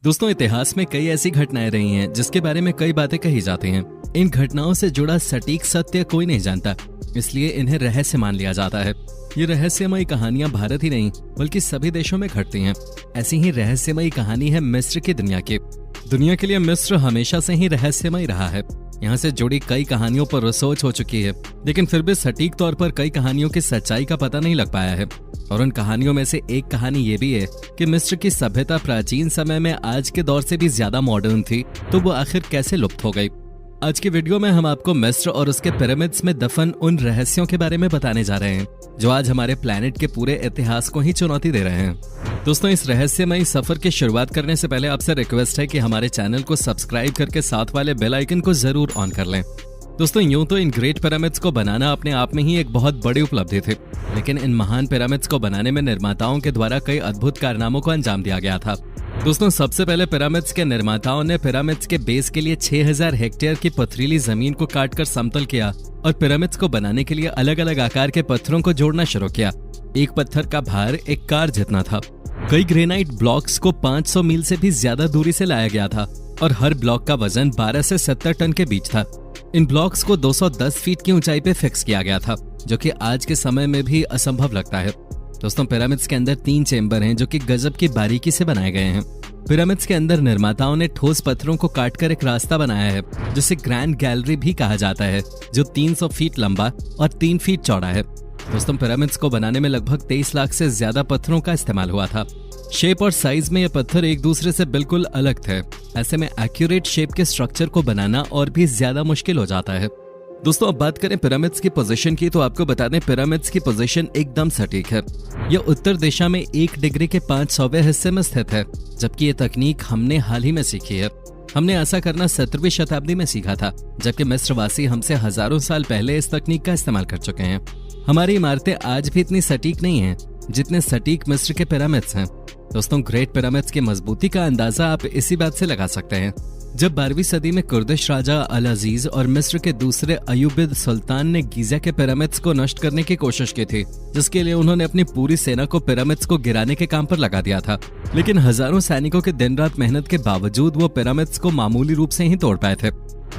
दोस्तों, इतिहास में कई ऐसी घटनाएं रही हैं जिसके बारे में कई बातें कही जाती हैं। इन घटनाओं से जुड़ा सटीक सत्य कोई नहीं जानता, इसलिए इन्हें रहस्य मान लिया जाता है। ये रहस्यमयी कहानियां भारत ही नहीं बल्कि सभी देशों में घटती हैं। ऐसी ही रहस्यमयी कहानी है मिस्र की दुनिया की। दुनिया के लिए मिस्र हमेशा से ही रहस्यमय रहा है। यहाँ से जुड़ी कई कहानियों पर रिसर्च हो चुकी है, लेकिन फिर भी सटीक तौर पर कई कहानियों की सच्चाई का पता नहीं लग पाया है। और उन कहानियों में से एक कहानी ये भी है कि मिस्र की सभ्यता प्राचीन समय में आज के दौर से भी ज्यादा मॉडर्न थी, तो वो आखिर कैसे लुप्त हो गई। आज की वीडियो में हम आपको मिस्र और उसके पिरामिड्स में दफन उन रहस्यों के बारे में बताने जा रहे हैं जो आज हमारे प्लेनेट के पूरे इतिहास को ही चुनौती दे रहे हैं। दोस्तों, इस रहस्यमयी सफर की शुरुआत करने से पहले आपसे रिक्वेस्ट है कि हमारे चैनल को सब्सक्राइब करके साथ वाले बेल आइकन को जरूर ऑन कर लें। दोस्तों, यूं तो इन ग्रेट पिरामिड्स को बनाना अपने आप में ही एक बहुत बड़ी उपलब्धि थी, लेकिन इन महान पिरामिड्स को बनाने में निर्माताओं के द्वारा कई अद्भुत कारनामों को अंजाम दिया गया था। दोस्तों, सबसे पहले पिरामिड्स के निर्माताओं ने पिरामिड्स के बेस के लिए 6000 हेक्टेयर की पथरीली जमीन को काटकर समतल किया और पिरामिड्स को बनाने के लिए अलग अलग आकार के पत्थरों को जोड़ना शुरू किया। एक पत्थर का भार एक कार जितना था। कई ग्रेनाइट ब्लॉक्स को 500 मील से भी ज्यादा दूरी से लाया गया था और हर ब्लॉक का वजन 12 से 70 टन के बीच था। इन ब्लॉक्स को 210 फीट की ऊंचाई पे फिक्स किया गया था, जो कि आज के समय में भी असंभव लगता है। दोस्तों, पिरामिड्स के अंदर 3 चेंबर हैं जो कि गजब की बारीकी से बनाए गए हैं। पिरामिड्स के अंदर निर्माताओं ने ठोस पत्थरों को काटकर एक रास्ता बनाया है जिसे ग्रैंड गैलरी भी कहा जाता है, जो 300 फीट लंबा और 3 फीट चौड़ा है। दोस्तों, पिरामिड्स को बनाने में लगभग 23 लाख से ज्यादा पत्थरों का इस्तेमाल हुआ था। शेप और साइज में ये पत्थर एक दूसरे से बिल्कुल अलग थे। ऐसे में एक्यूरेट शेप के स्ट्रक्चर को बनाना और भी ज्यादा मुश्किल हो जाता है। दोस्तों, अब बात करें पिरामिड्स की पोजीशन की, तो आपको बता दें पिरामिड्स की पोजीशन एकदम सटीक है। यह उत्तर दिशा में 1 डिग्री के 500वें हिस्से में स्थित है, जबकि ये तकनीक हमने हाल ही में सीखी है। हमने ऐसा करना 17वीं शताब्दी में सीखा था, जबकि मिस्रवासी हमसे हजारों साल पहले इस तकनीक का इस्तेमाल कर चुके हैं। हमारी इमारतें आज भी इतनी सटीक नहीं हैं जितने सटीक मिस्र के पिरामिड्स हैं। दोस्तों, ग्रेट पिरामिड्स की मजबूती का अंदाजा आप इसी बात से लगा सकते हैं। जब 12वीं सदी में कुर्दिश राजा अल अजीज और मिस्र के दूसरे अयूबिद सुल्तान ने गीजा के पिरामिड्स को नष्ट करने की कोशिश की थी, जिसके लिए उन्होंने अपनी पूरी सेना को पिरामिड्स को गिराने के काम पर लगा दिया था। लेकिन हजारों सैनिकों के दिन रात मेहनत के बावजूद वो पिरामिड्स को मामूली रूप से ही तोड़ पाए थे।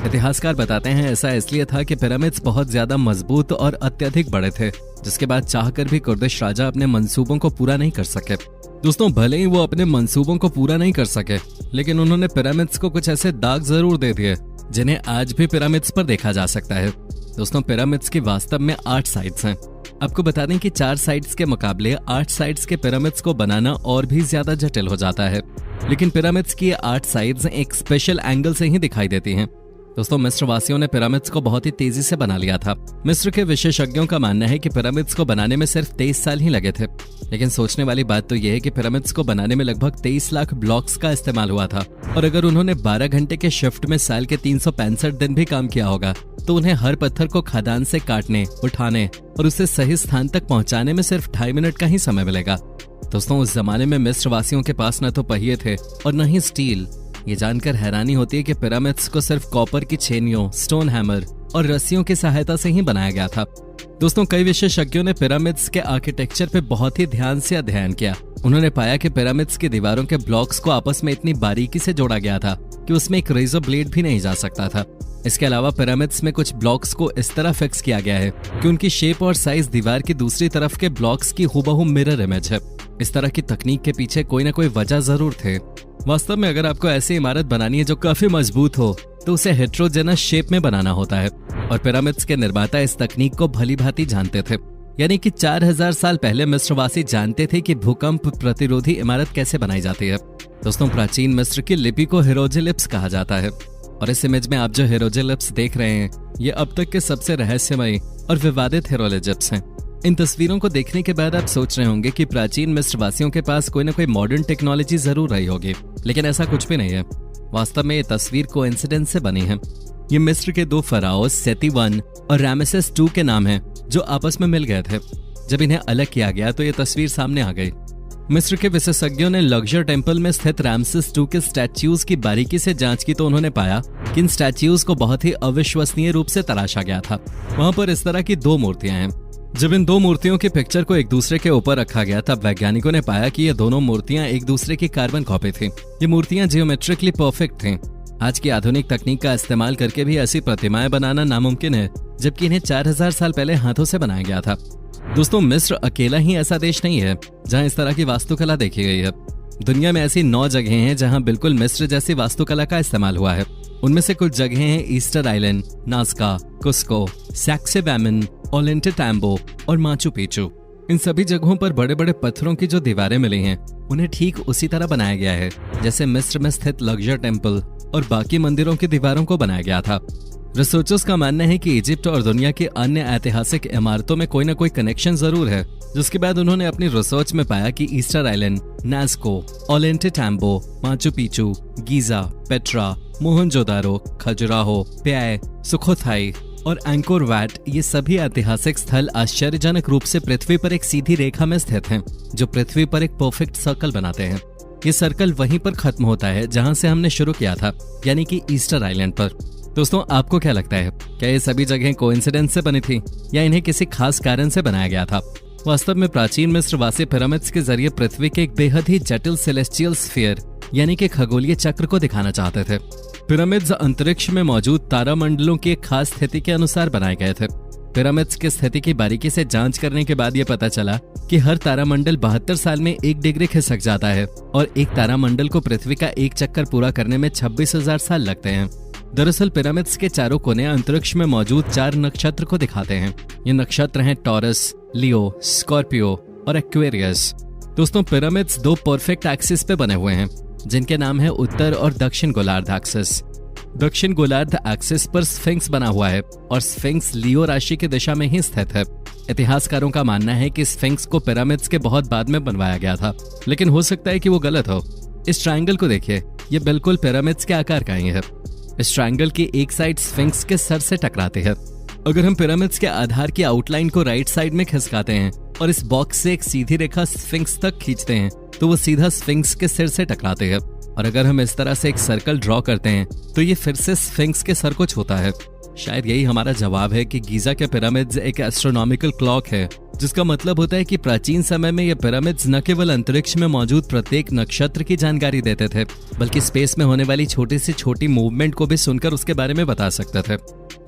इतिहासकार बताते हैं ऐसा इसलिए था कि पिरामिड्स बहुत ज्यादा मजबूत और अत्यधिक बड़े थे, जिसके बाद चाहकर भी कुर्दिश राजा अपने मंसूबों को पूरा नहीं कर सके। दोस्तों, भले ही वो अपने मंसूबों को पूरा नहीं कर सके, लेकिन उन्होंने पिरामिड्स को कुछ ऐसे दाग जरूर दे दिए जिन्हें आज भी पिरामिड्स पर देखा जा सकता है। दोस्तों, पिरामिड्स की वास्तव में 8 साइड्स हैं। आपको बता दें कि 4 साइड्स के मुकाबले 8 साइड्स के पिरामिड्स को बनाना और भी ज्यादा जटिल हो जाता है, लेकिन पिरामिड्स की 8 साइड्स एक स्पेशल एंगल से ही दिखाई देती हैं। दोस्तों, मिस्र वासियों ने पिरामिड्स को बहुत ही तेजी से बना लिया था। मिस्र के विशेषज्ञों का मानना है कि पिरामिड्स को बनाने में सिर्फ 23 साल ही लगे थे। लेकिन सोचने वाली बात तो यह है कि पिरामिड्स को बनाने में लगभग 23 लाख ब्लॉक्स का इस्तेमाल हुआ था, और अगर उन्होंने 12 घंटे के शिफ्ट में साल के 365 दिन भी काम किया होगा, तो उन्हें हर पत्थर को खदान से काटने, उठाने और उसे सही स्थान तक पहुंचाने में सिर्फ 2.5 मिनट का ही समय मिलेगा। दोस्तों, उस जमाने में मिस्र वासियों के पास न तो पहिए थे और न ही स्टील। ये जानकर हैरानी होती है कि पिरामिड्स को सिर्फ कॉपर की छेनियों, स्टोन हैमर और रस्सियों की सहायता से ही बनाया गया था। दोस्तों, कई विशेषज्ञों ने पिरामिड्स के आर्किटेक्चर पे बहुत ही ध्यान से अध्ययन किया। उन्होंने पाया कि पिरामिड्स की दीवारों के ब्लॉक्स को आपस में इतनी बारीकी से जोड़ा गया था कि उसमें एक रेजर ब्लेड भी नहीं जा सकता था। इसके अलावा पिरामिड्स में कुछ ब्लॉक्स को इस तरह फिक्स किया गया है कि उनकी शेप और साइज दीवार की दूसरी तरफ के ब्लॉक्स की हुबहू मिरर इमेज है। इस तरह की तकनीक के पीछे कोई ना कोई वजह जरूर थे। वास्तव में अगर आपको ऐसी इमारत बनानी है जो काफी मजबूत हो, तो उसे हेट्रोजेनस शेप में बनाना होता है, और पिरामिड्स के निर्माता इस तकनीक को भली भांति जानते थे। यानी कि 4000 साल पहले मिस्रवासी जानते थे कि भूकंप प्रतिरोधी इमारत कैसे बनाई जाती है। दोस्तों, प्राचीन मिस्र की लिपि को हिरोग्लिफ्स कहा जाता है, और इस इमेज में आप जो हिरोग्लिफ्स देख रहे हैं, ये अब तक के सबसे रहस्यमयी और विवादित हिरोग्लिफ्स हैं। इन तस्वीरों को देखने के बाद आप सोच रहे होंगे कि प्राचीन मिस्र वासियों के पास कोई ना कोई मॉडर्न टेक्नोलॉजी जरूर रही होगी, लेकिन ऐसा कुछ भी नहीं है। वास्तव में ये तस्वीर कोइंसिडेंस से बनी है। ये मिस्र के 2 फराओ सेती 1 और रामेसेस 2 के नाम हैं, जो आपस में मिल गए थे। जब इन्हें अलग किया गया तो ये तस्वीर सामने आ गई। मिस्र के विशेषज्ञों ने लग्जर टेम्पल में स्थित रामसेस 2 के स्टैच्यूज की बारीकी से जांच की, तो उन्होंने पाया कि इन स्टैच्यूज को बहुत ही अविश्वसनीय रूप से तराशा गया था। वहां पर इस तरह की 2 मूर्तियां हैं। जब इन दो मूर्तियों की पिक्चर को एक दूसरे के ऊपर रखा गया तब वैज्ञानिकों ने पाया कि ये दोनों मूर्तियां एक दूसरे की कार्बन कॉपी थी। ये मूर्तियां जियोमेट्रिकली परफेक्ट थीं। आज की आधुनिक तकनीक का इस्तेमाल करके भी ऐसी प्रतिमाएं बनाना नामुमकिन है, जबकि इन्हें 4000 साल पहले हाथों से बनाया गया था। दोस्तों, मिस्र अकेला ही ऐसा देश नहीं है जहां इस तरह की वास्तुकला देखी गई है। दुनिया में ऐसी 9 जगहें हैं जहां बिल्कुल मिस्र जैसी वास्तुकला का इस्तेमाल हुआ है। उनमें से कुछ जगहें हैं ईस्टर आइलैंड, नाज़का, कुस्को, सैक्सेवैमन, ओल्लेंटेटाम्बो और माचू पिचू। इन सभी जगहों पर बड़े बड़े पत्थरों की जो दीवारें मिली हैं उन्हें ठीक उसी तरह बनाया गया है जैसे मिस्र में स्थित लक्जर टेम्पल और बाकी मंदिरों की दीवारों को बनाया गया था। रिसर्चर्स का मानना है कि इजिप्ट और दुनिया की अन्य ऐतिहासिक इमारतों में कोई न कोई कनेक्शन जरूर है, जिसके बाद उन्होंने अपनी रिसर्च में पाया कि Easter Island, Nazca, Ollantaytambo, Machu Picchu, Giza, Petra, Mohenjodaro, Khajuraho, Pyay, Sukhothai और एंकोर वैट ये सभी ऐतिहासिक स्थल आश्चर्यजनक रूप से पृथ्वी पर एक सीधी रेखा में स्थित हैं, जो पृथ्वी पर एक परफेक्ट सर्कल बनाते हैं। ये सर्कल वहीं पर खत्म होता है जहां से हमने शुरू किया था, यानी कि ईस्टर आइलैंड पर। दोस्तों, आपको क्या लगता है, क्या ये सभी जगहें कोइंसिडेंस से बनी थी या इन्हें किसी खास कारण से बनाया गया था? वास्तव में प्राचीन मिस्रवासी पिरामिड्स के जरिए पृथ्वी के एक बेहद ही जटिल सेलेस्टियल स्फीयर यानी कि खगोलीय चक्र को दिखाना चाहते थे। पिरामिड्स अंतरिक्ष में मौजूद तारामंडलों की एक खास स्थिति के अनुसार बनाए गए थे। पिरामिड्स की स्थिति की बारीकी से जांच करने के बाद यह पता चला कि हर तारामंडल 72 साल में 1 डिग्री खिसक जाता है और एक तारामंडल को पृथ्वी का एक चक्कर पूरा करने में 26,000 साल लगते हैं। दरअसल पिरामिड्स के चारों कोने अंतरिक्ष में मौजूद 4 नक्षत्र को दिखाते हैं। ये नक्षत्र हैं टॉरस, लियो, स्कॉर्पियो और एक्वेरियस। दोस्तों, पिरामिड्स 2 परफेक्ट एक्सिस पे बने हुए हैं जिनके नाम है उत्तर और दक्षिण गोलार्ध एक्सिस। दक्षिण गोलार्ध एक्सिस पर स्फिंक्स बना हुआ है और स्फिंक्स लियो राशि की दिशा में ही स्थित है। इतिहासकारों का मानना है कि स्फिंक्स को पिरामिड्स के बहुत बाद में बनवाया गया था, लेकिन हो सकता है कि वो गलत हो। इस ट्रायंगल को देखिए, ये बिल्कुल पिरामिड्स के आकार का ही है। इस ट्रायंगल की एक साइड स्फिंक्स के सर से टकराती है। अगर हम पिरामिड्स के आधार की आउटलाइन को राइट साइड में खिसकाते हैं और इस बॉक्स से एक सीधी रेखा स्फिंक्स तक खींचते हैं तो वो सीधा स्फिंक्स के सिर से टकराते हैं। और अगर हम इस तरह से एक सर्कल ड्रॉ करते हैं तो ये फिर से स्फिंक्स के सर को छूता है। शायद यही हमारा जवाब है कि गीजा के पिरामिड्स एक एस्ट्रोनॉमिकल क्लॉक है, जिसका मतलब होता है कि प्राचीन समय में ये पिरामिड्स न केवल अंतरिक्ष में मौजूद प्रत्येक नक्षत्र की जानकारी देते थे, बल्कि स्पेस में होने वाली छोटी से छोटी मूवमेंट को भी सुनकर उसके बारे में बता सकते थे।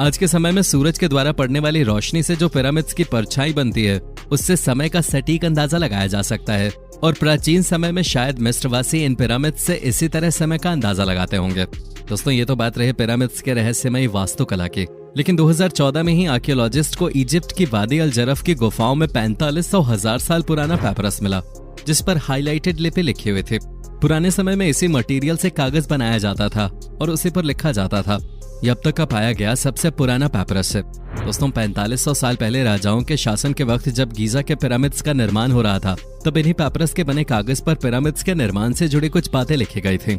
आज के समय में सूरज के द्वारा पड़ने वाली रोशनी से जो पिरामिड्स की परछाई बनती है, उससे समय का सटीक अंदाजा लगाया जा सकता है और प्राचीन समय में शायद मिस्रवासी इन पिरामिड्स से इसी तरह समय का अंदाजा लगाते होंगे। दोस्तों, ये तो बात रही पिरामिड्स के रहस्यमयी वास्तुकला की, लेकिन 2014 में ही आर्कियोलॉजिस्ट को इजिप्ट की वादी अल जरफ की गुफाओं में 4500 साल पुराना पेपरस मिला, जिस पर हाईलाइटेड लिपि लिखी हुई थी। पुराने समय में इसी मटेरियल से कागज बनाया जाता था और उसी पर लिखा जाता था। ये अब तक का पाया गया सबसे पुराना पेपरस है। दोस्तों, 4500 साल पहले राजाओं के शासन के वक्त जब गीजा के पिरामिड्स का निर्माण हो रहा था, तब इन्हीं पेपरस के बने कागज पर पिरामिड्स के निर्माण से जुड़ी कुछ बातें लिखी गई थी।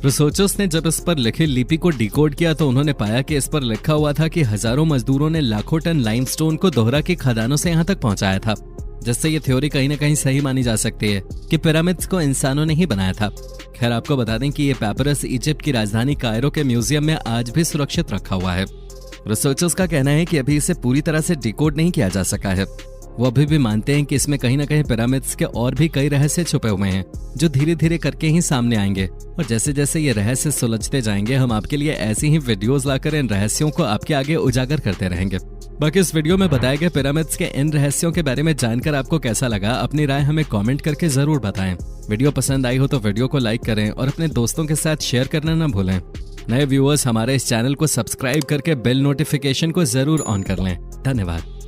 रिसर्चर्स ने जब इस पर लिखी लिपि को डिकोड किया तो उन्होंने पाया कि इस पर लिखा हुआ था कि हजारों मजदूरों ने लाखों टन लाइमस्टोन को दोहरा की खदानों से यहाँ तक पहुंचाया था, जिससे ये थ्योरी कहीं न कहीं सही मानी जा सकती है कि पिरामिड्स को इंसानों ने ही बनाया था। खैर, आपको बता दें कि ये पेपरस इजिप्ट की राजधानी कायरो के म्यूजियम में आज भी सुरक्षित रखा हुआ है। रिसर्चर्स का कहना है कि अभी इसे पूरी तरह से डिकोड नहीं किया जा सका है। वो अभी भी मानते हैं कि इसमें कहीं न कहीं पिरामिड्स के और भी कई रहस्य छुपे हुए हैं, जो धीरे धीरे करके ही सामने आएंगे। और जैसे जैसे ये रहस्य सुलझते जाएंगे, हम आपके लिए ऐसी ही वीडियोस लाकर इन रहस्यों को आपके आगे उजागर करते रहेंगे। बाकी इस वीडियो में बताए गए पिरामिड्स के इन रहस्यों के बारे में जानकर आपको कैसा लगा, अपनी राय हमें कमेंट करके जरूर बताएं। वीडियो पसंद आई हो तो वीडियो को लाइक करें और अपने दोस्तों के साथ शेयर करना न भूलें। नए व्यूअर्स हमारे इस चैनल को सब्सक्राइब करके बेल नोटिफिकेशन को जरूर ऑन कर लें। धन्यवाद।